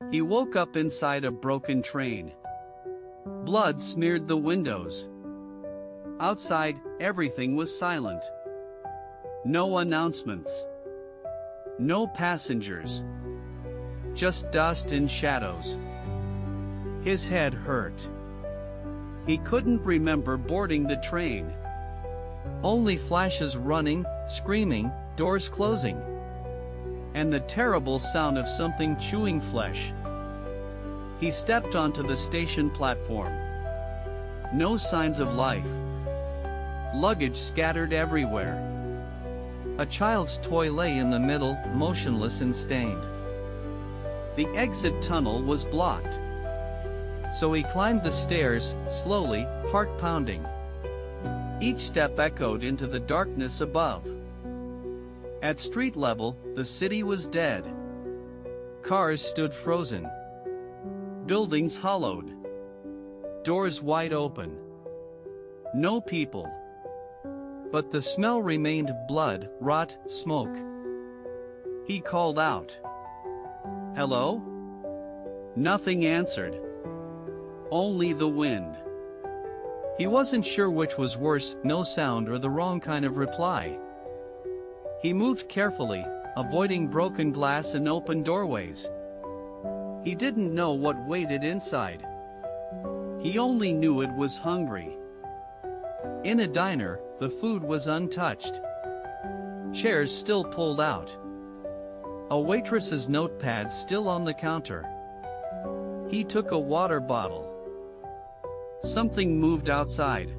He woke up inside a broken train. Blood smeared the windows. Outside, everything was silent. No announcements. No passengers. Just dust and shadows. His head hurt. He couldn't remember boarding the train. Only flashes running, screaming, doors closing. And the terrible sound of something chewing flesh. He stepped onto the station platform. No signs of life. Luggage scattered everywhere. A child's toy lay in the middle, motionless and stained. The exit tunnel was blocked. So he climbed the stairs, slowly, heart pounding. Each step echoed into the darkness above. At street level, the city was dead. Cars stood frozen. Buildings hollowed. Doors wide open. No people. But the smell remained: blood, rot, smoke. He called out. "Hello?" Nothing answered. Only the wind. He wasn't sure which was worse, no sound or the wrong kind of reply. He moved carefully, avoiding broken glass and open doorways. He didn't know what waited inside. He only knew it was hungry. In a diner, the food was untouched. Chairs still pulled out. A waitress's notepad still on the counter. He took a water bottle. Something moved outside.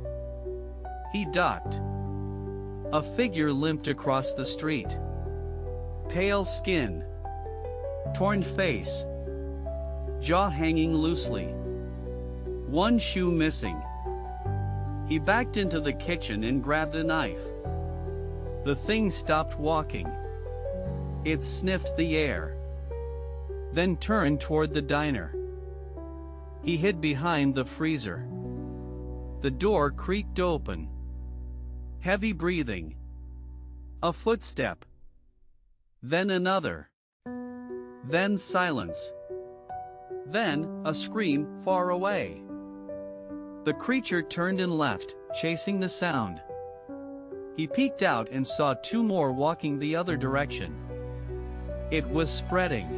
He ducked. A figure limped across the street. Pale skin. Torn face. Jaw hanging loosely. One shoe missing. He backed into the kitchen and grabbed a knife. The thing stopped walking. It sniffed the air. Then turned toward the diner. He hid behind the freezer. The door creaked open. Heavy breathing. A footstep. Then another. Then silence. Then a scream far away. The creature turned and left, chasing the sound. He peeked out and saw two more walking the other direction. It was spreading.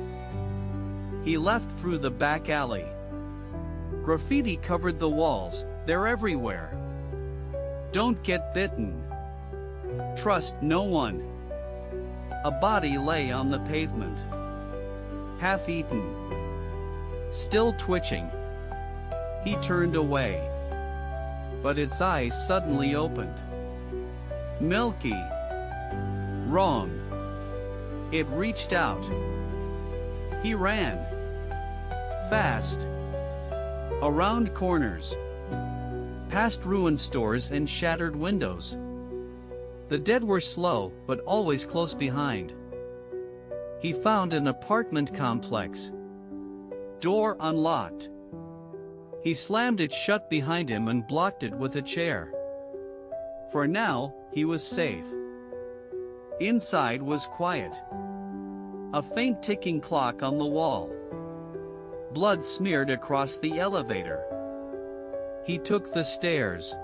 He left through the back alley. Graffiti covered the walls, they're everywhere. Don't get bitten. Trust no one. A body lay on the pavement. Half eaten. Still twitching. He turned away. But its eyes suddenly opened. Milky. Wrong. It reached out. He ran. Fast. Around corners. Past ruined stores and shattered windows. The dead were slow, but always close behind. He found an apartment complex. Door unlocked. He slammed it shut behind him and blocked it with a chair. For now, he was safe. Inside was quiet. A faint ticking clock on the wall. Blood smeared across the elevator. He took the stairs.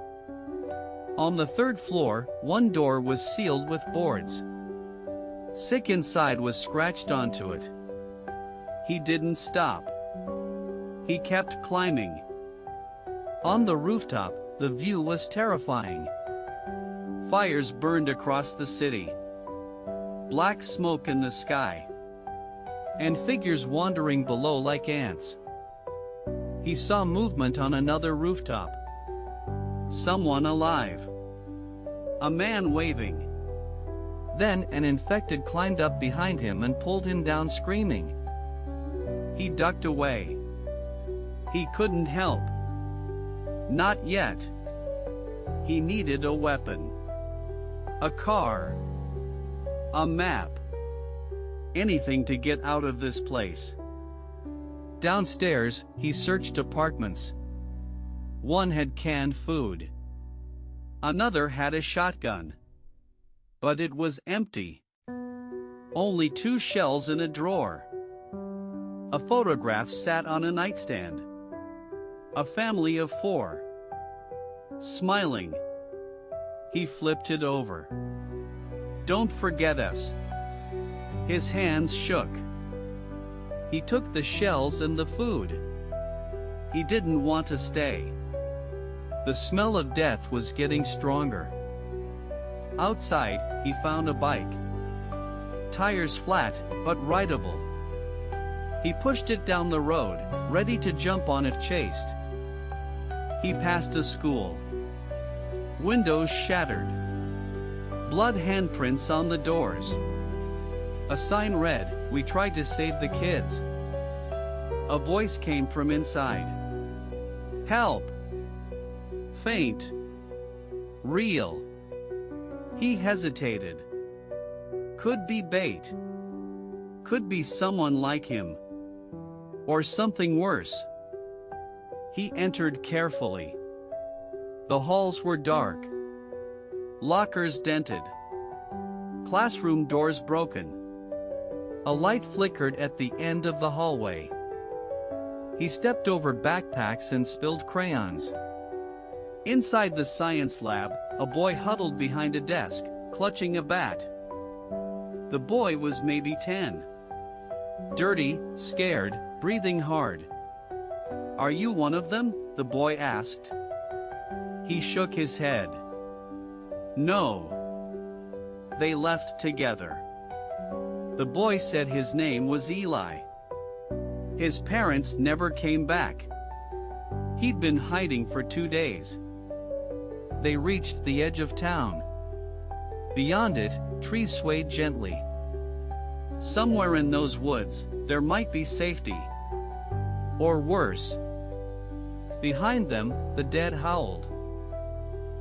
On the third floor, one door was sealed with boards. Sick inside was scratched onto it. He didn't stop. He kept climbing. On the rooftop, the view was terrifying. Fires burned across the city. Black smoke in the sky. And figures wandering below like ants. He saw movement on another rooftop. Someone alive. A man waving. Then an infected climbed up behind him and pulled him down screaming. He ducked away. He couldn't help. Not yet. He needed a weapon. A car. A map. Anything to get out of this place. Downstairs, he searched apartments. One had canned food. Another had a shotgun. But it was empty. Only 2 shells in a drawer. A photograph sat on a nightstand. A family of 4. Smiling. He flipped it over. "Don't forget us." His hands shook. He took the shells and the food. He didn't want to stay. The smell of death was getting stronger. Outside, he found a bike. Tires flat, but rideable. He pushed it down the road, ready to jump on if chased. He passed a school. Windows shattered. Blood handprints on the doors. A sign read, "We tried to save the kids." A voice came from inside. "Help!" Faint. Real. He hesitated. Could be bait. Could be someone like him. Or something worse. He entered carefully. The halls were dark. Lockers dented. Classroom doors broken. A light flickered at the end of the hallway. He stepped over backpacks and spilled crayons. Inside the science lab, a boy huddled behind a desk, clutching a bat. The boy was maybe 10. Dirty, scared, breathing hard. "Are you one of them?" the boy asked. He shook his head. "No." They left together. The boy said his name was Eli. His parents never came back. He'd been hiding for 2 days. They reached the edge of town. Beyond it, trees swayed gently. Somewhere in those woods, there might be safety. Or worse. Behind them, the dead howled.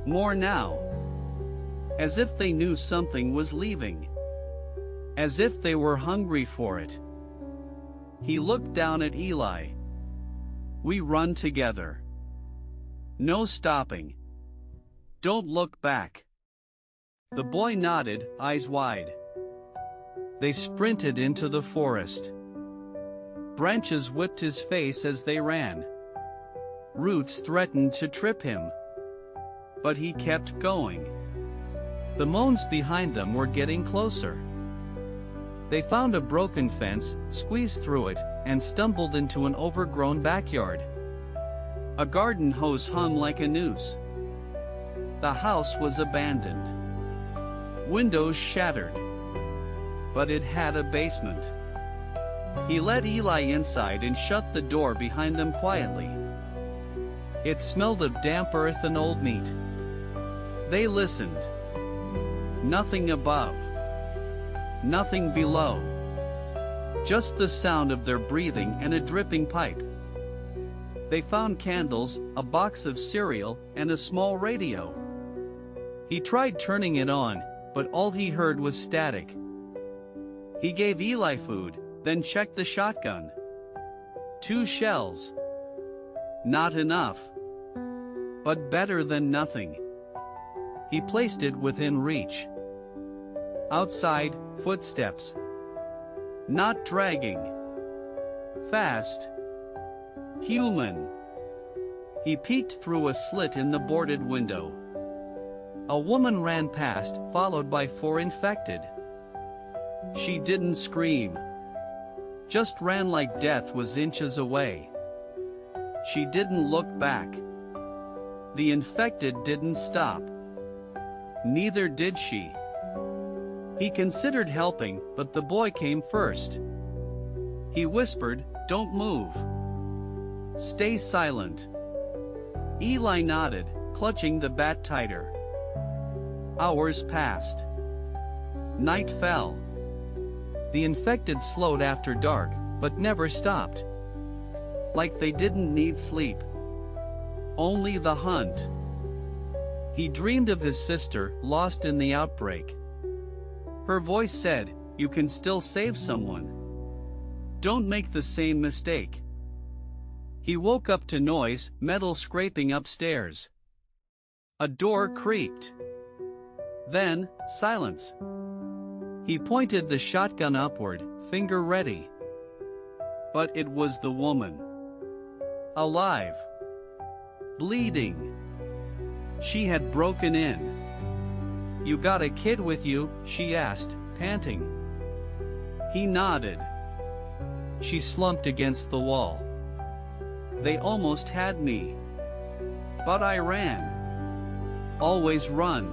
More now. As if they knew something was leaving. As if they were hungry for it. He looked down at Eli. "We run together. No stopping. Don't look back." The boy nodded, eyes wide. They sprinted into the forest. Branches whipped his face as they ran. Roots threatened to trip him. But he kept going. The moans behind them were getting closer. They found a broken fence, squeezed through it, and stumbled into an overgrown backyard. A garden hose hung like a noose. The house was abandoned. Windows shattered. But it had a basement. He led Eli inside and shut the door behind them quietly. It smelled of damp earth and old meat. They listened. Nothing above. Nothing below. Just the sound of their breathing and a dripping pipe. They found candles, a box of cereal, and a small radio. He tried turning it on, but all he heard was static. He gave Eli food, then checked the shotgun. 2 shells. Not enough. But better than nothing. He placed it within reach. Outside, footsteps. Not dragging. Fast. Human. He peeked through a slit in the boarded window. A woman ran past, followed by 4 infected. She didn't scream. Just ran like death was inches away. She didn't look back. The infected didn't stop. Neither did she. He considered helping, but the boy came first. He whispered, "Don't move. Stay silent." Eli nodded, clutching the bat tighter. Hours passed. Night fell. The infected slowed after dark, but never stopped. Like they didn't need sleep. Only the hunt. He dreamed of his sister, lost in the outbreak. Her voice said, "You can still save someone. Don't make the same mistake." He woke up to noise, metal scraping upstairs. A door creaked. Then, silence. He pointed the shotgun upward, finger ready. But it was the woman. Alive. Bleeding. She had broken in. "You got a kid with you?" she asked, panting. He nodded. She slumped against the wall. "They almost had me. But I ran. Always run.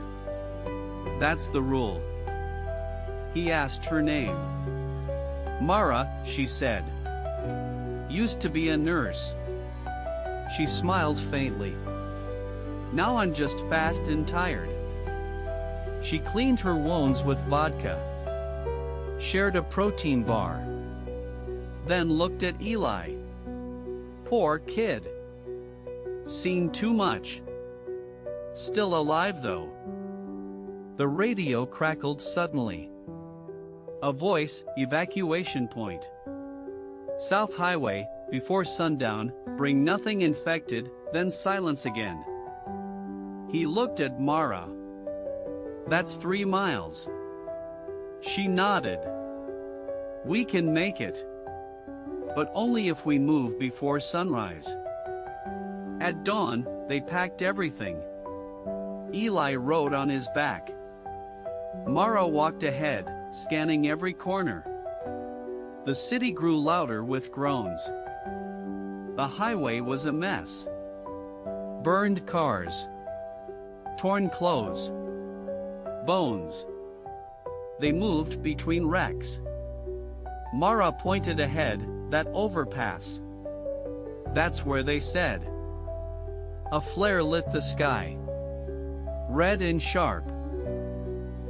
That's the rule." He asked her name. "Mara," she said. "Used to be a nurse." She smiled faintly. "Now I'm just fast and tired." She cleaned her wounds with vodka, shared a protein bar, then looked at Eli. Poor kid. Seen too much. Still alive though. The radio crackled suddenly. A voice, "Evacuation point. South Highway, before sundown, bring nothing infected," then silence again. He looked at Mara. "That's 3 miles." She nodded. "We can make it. But only if we move before sunrise." At dawn, they packed everything. Eli rode on his back. Mara walked ahead, scanning every corner. The city grew louder with groans. The highway was a mess. Burned cars. Torn clothes. Bones. They moved between wrecks. Mara pointed ahead, "That overpass. That's where they said." A flare lit the sky. Red and sharp.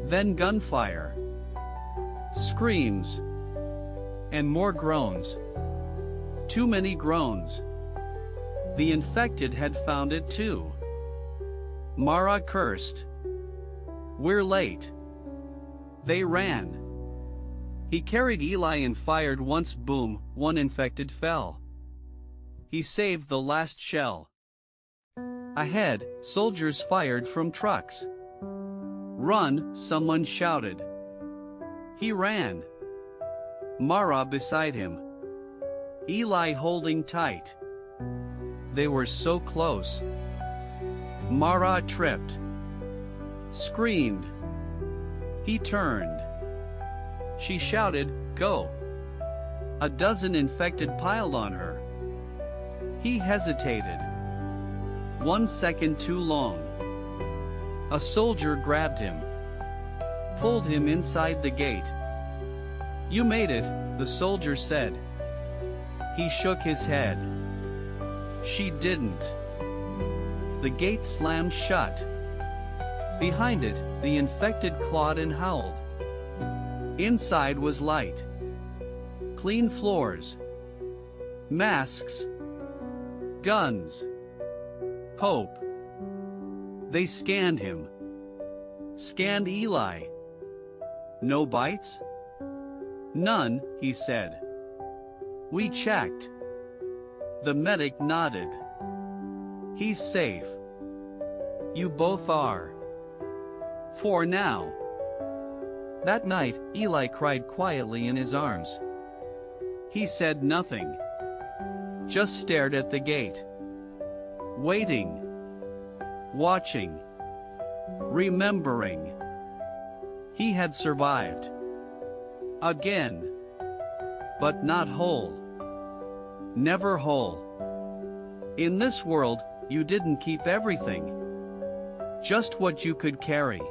Then gunfire. Screams. And more groans. Too many groans. The infected had found it too. Mara cursed. "We're late." They ran. He carried Eli and fired once. Boom, one infected fell. He saved the last shell. Ahead, soldiers fired from trucks. "Run," someone shouted. He ran. Mara beside him. Eli holding tight. They were so close. Mara tripped. Screamed. He turned. She shouted, "Go!" A dozen infected piled on her. He hesitated. 1 second too long. A soldier grabbed him. Pulled him inside the gate. "You made it," the soldier said. He shook his head. She didn't. The gate slammed shut. Behind it, the infected clawed and howled. Inside was light. Clean floors. Masks. Guns. Hope. They scanned him. Scanned Eli. "No bites?" "None," he said. "We checked." The medic nodded. "He's safe. You both are. For now." That night, Eli cried quietly in his arms. He said nothing. Just stared at the gate. Waiting. Watching. Remembering. He had survived. Again. But not whole. Never whole. In this world, you didn't keep everything. Just what you could carry.